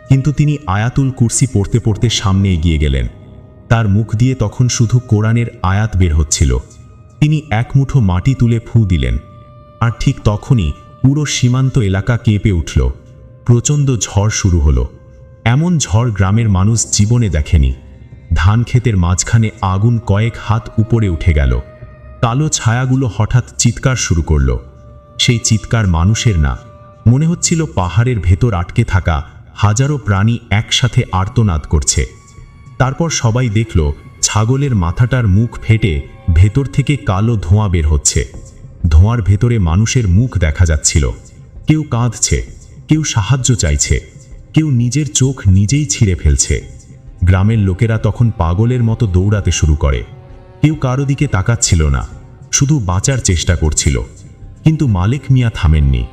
কিন্তু তিনি আয়াতুল কুরসি পড়তে পড়তে সামনে এগিয়ে গেলেন। তার মুখ দিয়ে তখন শুধু কোরআনের আয়াত বের হচ্ছিল। তিনি এক মুঠো মাটি তুলে ফু দিলেন, আর ঠিক তখনই পুরো সীমান্ত এলাকা কেঁপে উঠল। প্রচণ্ড ঝড় শুরু হলো, এমন ঝড় গ্রামের মানুষ জীবনে দেখেনি। ধান ক্ষেতের মাঝখানে আগুন কয়েক হাত উপরে উঠে গেল। কালো ছায়াগুলো হঠাৎ চিৎকার শুরু করল। সেই চিৎকার মানুষের না, মনে হচ্ছিল পাহাড়ের ভেতর আটকে থাকা হাজারো প্রাণী একসাথে আর্তনাদ করছে। তারপর সবাই দেখল ছাগলের মাথাটার মুখ ফেটে ভেতর থেকে কালো ধোঁয়া বের হচ্ছে। ধোঁয়ার ভেতরে মানুষের মুখ দেখা যাচ্ছিল। কেউ কাঁদছে, কেউ সাহায্য চাইছে, কেউ নিজের চোখ নিজেই ছিঁড়ে ফেলছে। গ্রামের লোকেরা তখন পাগলের মতো দৌড়াতে শুরু করে। কেউ কারো দিকে তাকাচ্ছিল না, শুধু বাঁচার চেষ্টা করছিল। কিন্তু মালিক মিয়া থামেননি।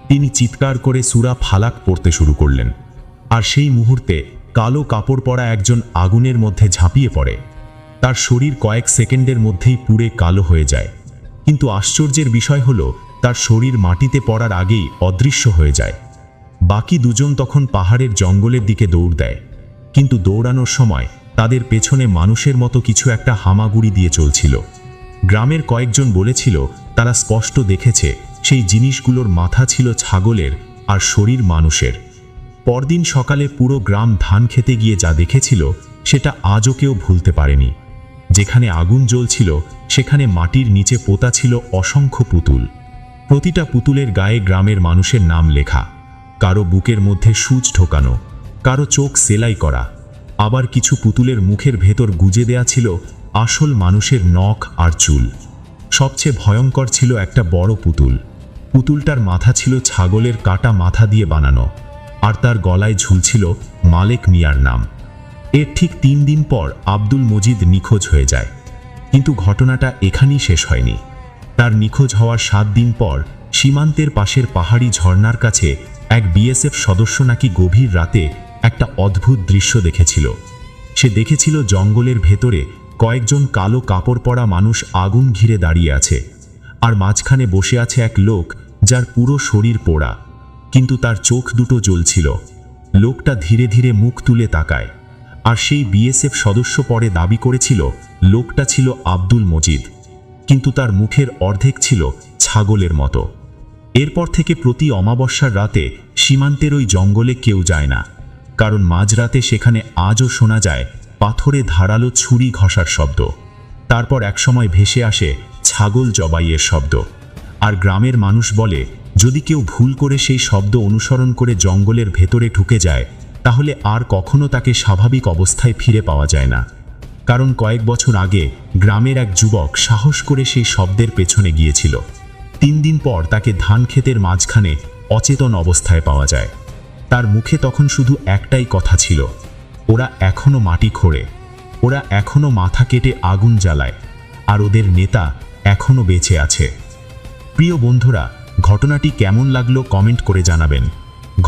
তিনি চিৎকার করে সূরা ফালাক পড়তে শুরু করলেন, আর সেই মুহূর্তে কালো কাপড় পরা একজন আগুনের মধ্যে ঝাঁপিয়ে পড়ে। তার শরীর কয়েক সেকেন্ডের মধ্যেই পুড়ে কালো হয়ে যায়, কিন্তু আশ্চর্যের বিষয় হলো তার শরীর মাটিতে পড়ার আগেই অদৃশ্য হয়ে যায়। বাকি 2 জন তখন পাহাড়ের জঙ্গলের দিকে দৌড় দেয়, কিন্তু দৌড়ানোর সময় তাদের পেছনে মানুষের মতো কিছু একটা হামাগুড়ি দিয়ে চলছিল। গ্রামের কয়েকজন বলেছিল তারা স্পষ্ট দেখেছে সেই জিনিসগুলোর মাথা ছিল ছাগলের আর শরীর মানুষের। পরদিন সকালে পুরো গ্রাম ধান খেতে গিয়ে যা দেখেছিল সেটা আজও কেউ ভুলতে পারেনি। যেখানে আগুন জ্বলছিল সেখানে মাটির নিচে পোতা ছিল অসংখ্য পুতুল। প্রতিটা পুতুলের গায়ে গ্রামের মানুষের নাম লেখা, কারো বুকের মধ্যে সূচ ঢোকানো, কারো চোখ সেলাই করা, আবার কিছু পুতুলের মুখের ভেতর গুজে দেয়া ছিল আসল মানুষের নখ আর চুল। সবচেয়ে ভয়ঙ্কর ছিল একটা বড় পুতুল। পুতুলটার মাথা ছিল ছাগলের কাটা মাথা দিয়ে বানানো, আর তার গলায় ঝুলছিল মালেক মিয়ার নাম। এর ঠিক 3 দিন পর আব্দুল মজিদ নিখোঁজ হয়ে যায়। কিন্তু ঘটনাটা এখানেই শেষ হয়নি। তার নিখোঁজ হওয়ার 7 দিন পর সীমান্তের পাশের পাহাড়ি ঝর্ণার কাছে এক বিএসএফ সদস্য নাকি গভীর রাতে একটা অদ্ভুত দৃশ্য দেখেছিল। সে দেখেছিল জঙ্গলের ভেতরে কয়েকজন কালো কাপড় পরা মানুষ আগুন ঘিরে দাঁড়িয়ে আছে, আর মাঝখানে বসে আছে এক লোক যার পুরো শরীর পোড়া, কিন্তু তার চোখ দুটো জ্বলছিল। লোকটা ধীরে ধীরে মুখ তুলে তাকায়, আর সেই বিএসএফ সদস্য পরে দাবি করেছিল লোকটা ছিল আব্দুল মজিদ, কিন্তু তার মুখের অর্ধেক ছিল ছাগলের মতো। এরপর থেকে প্রতি অমাবস্যার রাতে সীমান্তের ওই জঙ্গলে কেউ যায় না, কারণ মাঝরাতে সেখানে আজও শোনা যায় পাথরে ধারালো ছুরি ঘষার শব্দ। তারপর একসময় ভেসে আসে ছাগল জবাইয়ের শব্দ। আর গ্রামের মানুষ বলে যদি কেউ ভুল করে সেই শব্দ অনুসরণ করে জঙ্গলের ভেতরে ঢুকে যায় তাহলে আর কখনো তাকে স্বাভাবিক অবস্থায় ফিরে পাওয়া যায় না। কারণ কয়েক বছর আগে গ্রামের এক যুবক সাহস করে সেই শব্দের পেছনে গিয়েছিল। 3 দিন পর তাকে ধান ক্ষেতের মাঝখানে অচেতন অবস্থায় পাওয়া যায়। তার মুখে তখন শুধু একটাই কথা ছিল, ওরা এখনো মাটি খোঁড়ে, ওরা এখনো মাথা কেটে আগুন জ্বালায়, আর ওদের নেতা এখনো বেঁচে আছে। প্রিয় বন্ধুরা, ঘটনাটি কেমন লাগলো কমেন্ট করে জানাবেন।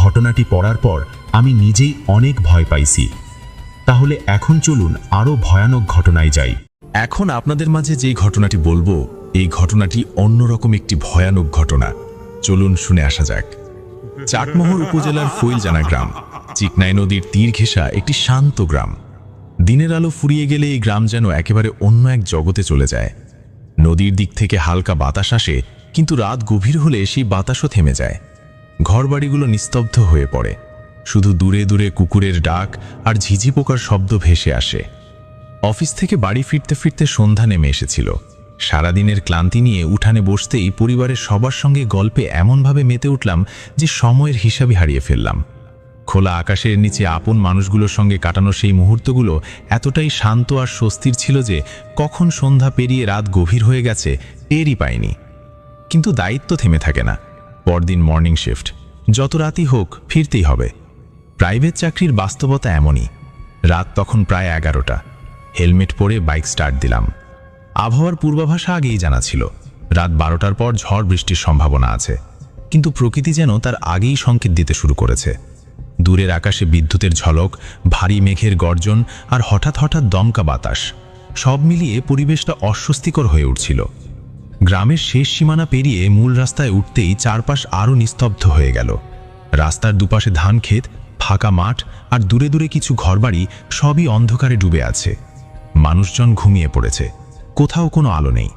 ঘটনাটি পড়ার পর আমি নিজেই অনেক ভয় পাইছি। তাহলে এখন চলুন আরও ভয়ানক ঘটনায় যাই। এখন আপনাদের মাঝে যেই ঘটনাটি বলবো, এই ঘটনাটি অন্যরকম একটি ভয়ানক ঘটনা। চলুন শুনে আসা যাক। চাটমোহর উপজেলার ফইলজানা গ্রাম চিকনাই নদীর তীর ঘেঁষা একটি শান্ত গ্রাম। দিনের আলো ফুরিয়ে গেলে এই গ্রাম যেন একেবারে অন্য এক জগতে চলে যায়। নদীর দিক থেকে হালকা বাতাস আসে, কিন্তু রাত গভীর হলে সেই বাতাসও থেমে যায়। ঘরবাড়িগুলো নিস্তব্ধ হয়ে পড়ে, শুধু দূরে দূরে কুকুরের ডাক আর ঝিঝি পোকার শব্দ ভেসে আসে। অফিস থেকে বাড়ি ফিরতে ফিরতে সন্ধ্যা নেমে এসেছিল। সারাদিনের ক্লান্তি নিয়ে উঠানে বসতেই পরিবারের সবার সঙ্গে গল্পে এমনভাবে মেতে উঠলাম যে সময়ের হিসাবই হারিয়ে ফেললাম। খোলা আকাশের নিচে আপন মানুষগুলোর সঙ্গে কাটানো সেই মুহূর্তগুলো এতটাই শান্ত আর স্বস্তির ছিল যে কখন সন্ধ্যা পেরিয়ে রাত গভীর হয়ে গেছে টেরই পাইনি। কিন্তু দায়িত্ব থেমে থাকে না। পরদিন মর্নিং শিফট, যত রাতই হোক ফিরতেই হবে। প্রাইভেট চাকরির বাস্তবতা এমনই। রাত তখন প্রায় 11টা। হেলমেট পরে বাইক স্টার্ট দিলাম। আবহাওয়ার পূর্বাভাস আগেই জানা ছিল, রাত 12টার পর ঝড় বৃষ্টির সম্ভাবনা আছে, কিন্তু প্রকৃতি যেন তার আগেই সংকেত দিতে শুরু করেছে। দূরের আকাশে বিদ্যুতের ঝলক, ভারী মেঘের গর্জন আর হঠাৎ হঠাৎ দমকা বাতাস, সব মিলিয়ে পরিবেশটা অস্বস্তিকর হয়ে উঠছিল। গ্রামের শেষ সীমানা পেরিয়ে মূল রাস্তায় উঠতেই চারপাশ আরও নিস্তব্ধ হয়ে গেল। রাস্তার দুপাশে ধান ক্ষেত, ফাঁকা মাঠ আর দূরে দূরে কিছু ঘরবাড়ি সবই অন্ধকারে ডুবে আছে। মানুষজন ঘুমিয়ে পড়েছে, কোথাও কোনো আলো নেই।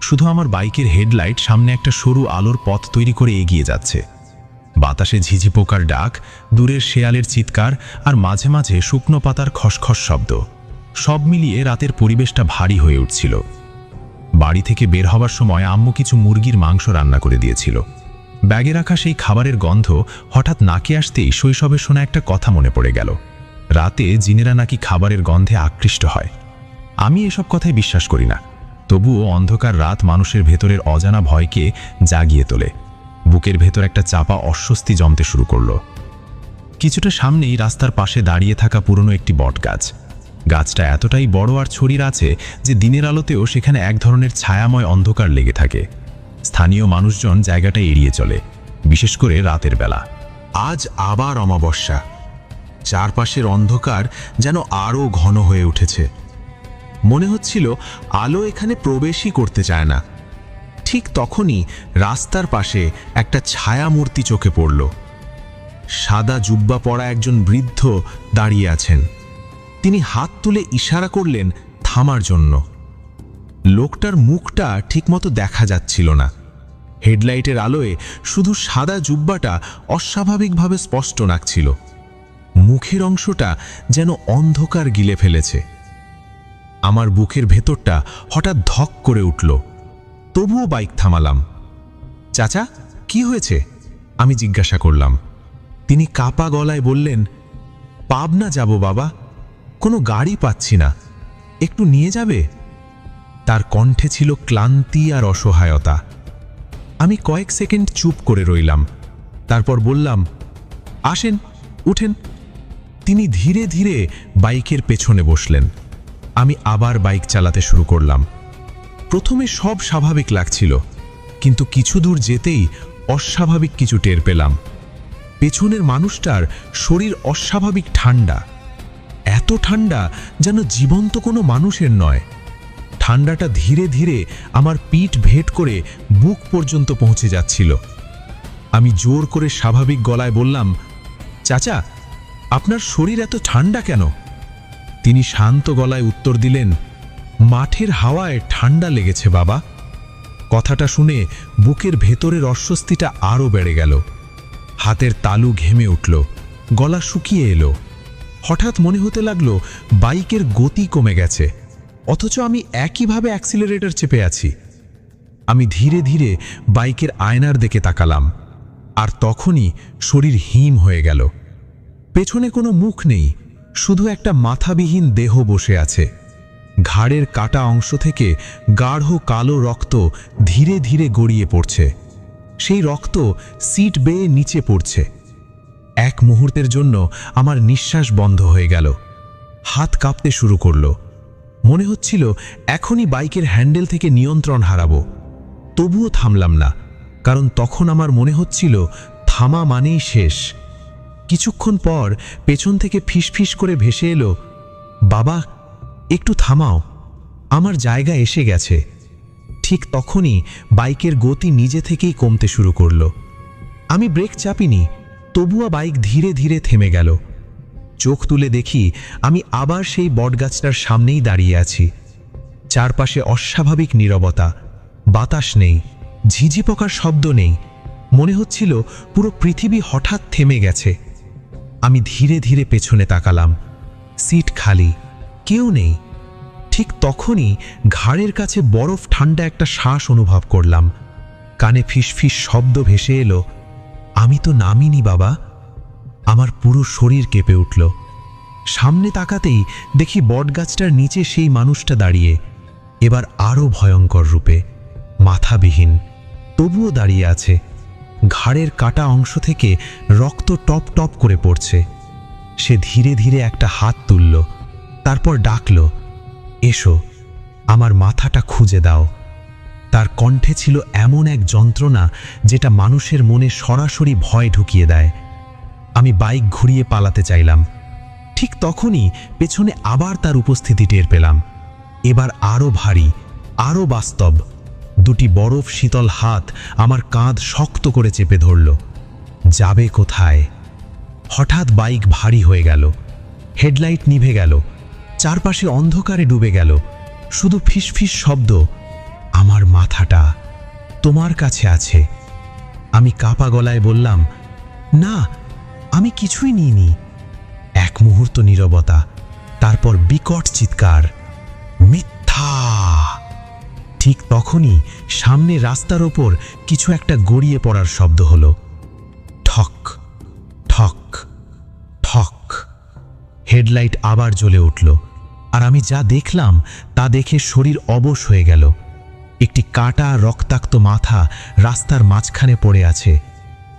শুধু আমার বাইকের হেডলাইট সামনে একটা সরু আলোর পথ তৈরি করে এগিয়ে যাচ্ছে। বাতাসে ঝিঝি পোকার ডাক, দূরের শেয়ালের চিৎকার আর মাঝে মাঝে শুকনো পাতার খসখস শব্দ, সব মিলিয়ে রাতের পরিবেশটা ভারী হয়ে উঠছিল। বাড়ি থেকে বের হবার সময় আম্মু কিছু মুরগির মাংস রান্না করে দিয়েছিল। ব্যাগে রাখা সেই খাবারের গন্ধ হঠাৎ নাকে আসতেই শৈশবে শোনা একটা কথা মনে পড়ে গেল। রাতে জিনেরা নাকি খাবারের গন্ধে আকৃষ্ট হয়। আমি এসব কথায় বিশ্বাস করি না, তবুও অন্ধকার রাত মানুষের ভেতরের অজানা ভয়কে জাগিয়ে তোলে। বুকের ভেতর একটা চাপা অস্বস্তি জমতে শুরু করলো। কিছুটা সামনেই রাস্তার পাশে দাঁড়িয়ে থাকা পুরনো একটি বটগাছ। গাছটা এতটাই বড় আর ছড়িয়ে আছে যে দিনের আলোতেও সেখানে এক ধরনের ছায়াময় অন্ধকার লেগে থাকে। স্থানীয় মানুষজন জায়গাটা এড়িয়ে চলে, বিশেষ করে রাতের বেলা। আজ আবার অমাবস্যা। চারপাশের অন্ধকার যেন আরও ঘন হয়ে উঠেছে। মনে হচ্ছিল আলো এখানে প্রবেশই করতে চায় না। ঠিক তখনই রাস্তার পাশে একটা ছায়া মূর্তি চোখে পড়ল। সাদা জুব্বা পরা একজন বৃদ্ধ দাঁড়িয়ে আছেন। তিনি হাত তুলে ইশারা করলেন থামার জন্য। লোকটার মুখটা ঠিকমতো দেখা যাচ্ছিল না। হেডলাইটের আলোয় শুধু সাদা জুব্বাটা অস্বাভাবিকভাবে স্পষ্ট লাগছিল। মুখের অংশটা যেন অন্ধকার গিলে ফেলেছে। আমার বুকের ভেতরটা হঠাৎ ধক করে উঠল। তবুও বাইক থামালাম। চাচা, কি হয়েছে? আমি জিজ্ঞাসা করলাম। তিনি কাপা গলায় বললেন, পাবনা যাব বাবা, কোনো গাড়ি পাচ্ছি না, একটু নিয়ে যাবে? তার কণ্ঠে ছিল ক্লান্তি আর অসহায়তা। আমি কয়েক সেকেন্ড চুপ করে রইলাম, তারপর বললাম, আসেন, উঠেন। তিনি ধীরে ধীরে বাইকের পেছনে বসলেন। আমি আবার বাইক চালাতে শুরু করলাম। প্রথমে সব স্বাভাবিক লাগছিল, কিন্তু কিছু দূর যেতেই অস্বাভাবিক কিছু টের পেলাম। পেছনের মানুষটার শরীর অস্বাভাবিক ঠান্ডা, এত ঠান্ডা যেন জীবন্ত কোনো মানুষের নয়। ঠান্ডাটা ধীরে ধীরে আমার পিঠ ভেদ করে বুক পর্যন্ত পৌঁছে যাচ্ছিল। আমি জোর করে স্বাভাবিক গলায় বললাম, চাচা, আপনার শরীর এত ঠান্ডা কেন? তিনি শান্ত গলায় উত্তর দিলেন, মাঠের হাওয়ায় ঠান্ডা লেগেছে বাবা। কথাটা শুনে বুকের ভেতরের অস্বস্তিটা আরও বেড়ে গেল। হাতের তালু ঘেমে উঠল, গলা শুকিয়ে এলো। হঠাৎ মনে হতে লাগলো বাইকের গতি কমে গেছে, অথচ আমি একইভাবে অ্যাক্সিলারেটর চেপে আছি। আমি ধীরে ধীরে বাইকের আয়নার দিকে তাকালাম, আর তখনই শরীর হিম হয়ে গেল। পেছনে কোনো মুখ নেই, শুধু একটা মাথাবিহীন দেহ বসে আছে। ঘাড়ের কাটা অংশ থেকে গাঢ় কালো রক্ত ধীরে ধীরে গড়িয়ে পড়ছে। সেই রক্ত সিট বেয়ে নিচে পড়ছে। এক মুহূর্তের জন্য আমার নিঃশ্বাস বন্ধ হয়ে গেল। হাত কাঁপতে শুরু করলো। মনে হচ্ছিল এখনই বাইকের হ্যান্ডেল থেকে নিয়ন্ত্রণ হারাবো। তবুও থামলাম না, কারণ তখন আমার মনে হচ্ছিল থামা মানেই শেষ। কিছুক্ষণ পর পেছন থেকে ফিসফিস করে ভেসে এলো, বাবা, একটু থামাও, আমার জায়গা এসে গেছে। ঠিক তখনই বাইকের গতি নিজে থেকেই কমতে শুরু করলো। আমি ব্রেক চাপিনি, তবুও বাইক ধীরে ধীরে থেমে গেল। চোখ তুলে দেখি আমি আবার সেই বটগাছটার সামনেই দাঁড়িয়ে আছি। চারপাশে অস্বাভাবিক নীরবতা, বাতাস নেই, ঝিঝি পোকার শব্দ নেই। মনে হচ্ছিল পুরো পৃথিবী হঠাৎ থেমে গেছে। আমি ধীরে ধীরে পেছনে তাকালাম। সিট খালি, কেউ নেই। ঠিক তখনই ঘাড়ের কাছে বরফ ঠান্ডা একটা শ্বাস অনুভব করলাম। কানে ফিসফিস শব্দ ভেসে এলো, আমি তো নামিনি বাবা। আমার পুরো শরীর কেঁপে উঠল। সামনে তাকাতেই দেখি বটগাছটার নিচে সেই মানুষটা দাঁড়িয়ে, এবার আরও ভয়ঙ্কর রূপে, মাথাবিহীন, তবুও দাঁড়িয়ে আছে। ঘাড়ের কাটা অংশ থেকে রক্ত টপ টপ করে পড়ছে। সে ধীরে ধীরে একটা হাত তুলল, তারপর ডাকল, এসো, আমার মাথাটা খুঁজে দাও। তার কণ্ঠে ছিল এমন এক যন্ত্রণা যেটা মানুষের মনে সরাসরি ভয় ঢুকিয়ে দেয়। আমি বাইক ঘুরিয়ে পালাতে চাইলাম। ঠিক তখনই পেছনে আবার তার উপস্থিতি টের পেলাম। এবার আরও ভারী, আরও বাস্তব। দুটি বরফ শীতল হাত আমার কাঁধ শক্ত করে চেপে ধরল। যাবে কোথায়? হঠাৎ বাইক ভারী হয়ে গেল। হেডলাইট নিভে গেল। চারপাশে অন্ধকারে ডুবে গেল। শুধু ফিসফিস শব্দ, আমার মাথাটা তোমার কাছে আছে। আমি কাপা গলায় বললাম, না, আমি কিছুই নিইনি। এক মুহূর্ত নীরবতা, তারপর বিকট চিৎকার, মিথ্যা। ঠিক তখনই সামনে রাস্তার ওপর কিছু একটা গড়িয়ে পড়ার শব্দ হলো। ঠক ঠক ঠক। হেডলাইট আবার জ্বলে উঠল, আর আমি যা দেখলাম তা দেখে শরীর অবশ হয়ে গেল। একটি কাটা রক্তাক্ত মাথা রাস্তার মাঝখানে পড়ে আছে।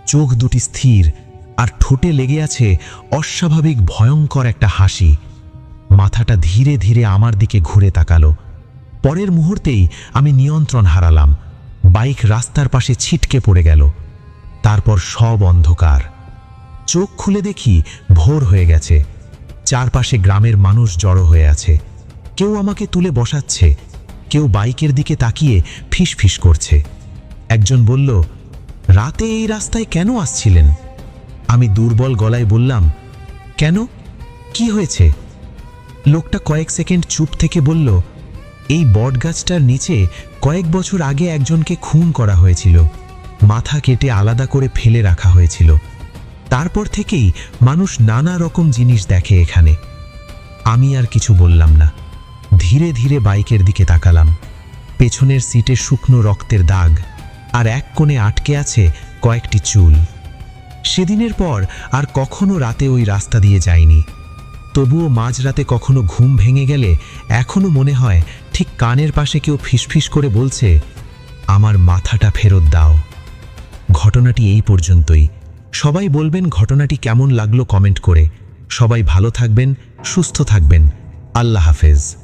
চোখ দুটি স্থির, আর ঠোঁটে লেগে আছে অস্বাভাবিক ভয়ঙ্কর একটা হাসি। মাথাটা ধীরে ধীরে আমার দিকে ঘুরে তাকালো। পরের মুহূর্তেই আমি নিয়ন্ত্রণ হারালাম। বাইক রাস্তার পাশে ছিটকে পড়ে গেল। তারপর সব অন্ধকার। চোখ খুলে দেখি ভোর হয়ে গেছে। চারপাশে গ্রামের মানুষ জড়ো হয়ে আছে। কেউ আমাকে তুলে বসাচ্ছে, কেউ বাইকের দিকে তাকিয়ে ফিসফিস করছে। একজন বলল, রাতে এই রাস্তায় কেন আসছিলেন? আমি দুর্বল গলায় বললাম, কেন, কি হয়েছে? লোকটা কয়েক সেকেন্ড চুপ থেকে বলল, এই বটগাছটার নিচে কয়েক বছর আগে একজনকে খুন করা হয়েছিল। মাথা কেটে আলাদা করে ফেলে রাখা হয়েছিল। তারপর থেকেই মানুষ নানা রকম জিনিস দেখে এখানে। আমি আর কিছু বললাম না, ধীরে ধীরে বাইকের দিকে তাকালাম। পেছনের সিটে শুকনো রক্তের দাগ, আর এক কোণে আটকে আছে কয়েকটি চুল। সেদিনের পর আর কখনো রাতে ওই রাস্তা দিয়ে যাইনি। তবুও মাঝরাতে কখনো ঘুম ভেঙে গেলে এখনো মনে হয় ঠিক কানের পাশে কেউ ফিসফিস করে বলছে, আমার মাথাটা ফেরত দাও। ঘটনাটি এই পর্যন্তই। সবাই বলবেন ঘটনাটি কেমন লাগলো কমেন্ট করে। সবাই ভালো থাকবেন, সুস্থ থাকবেন। আল্লাহ হাফেজ।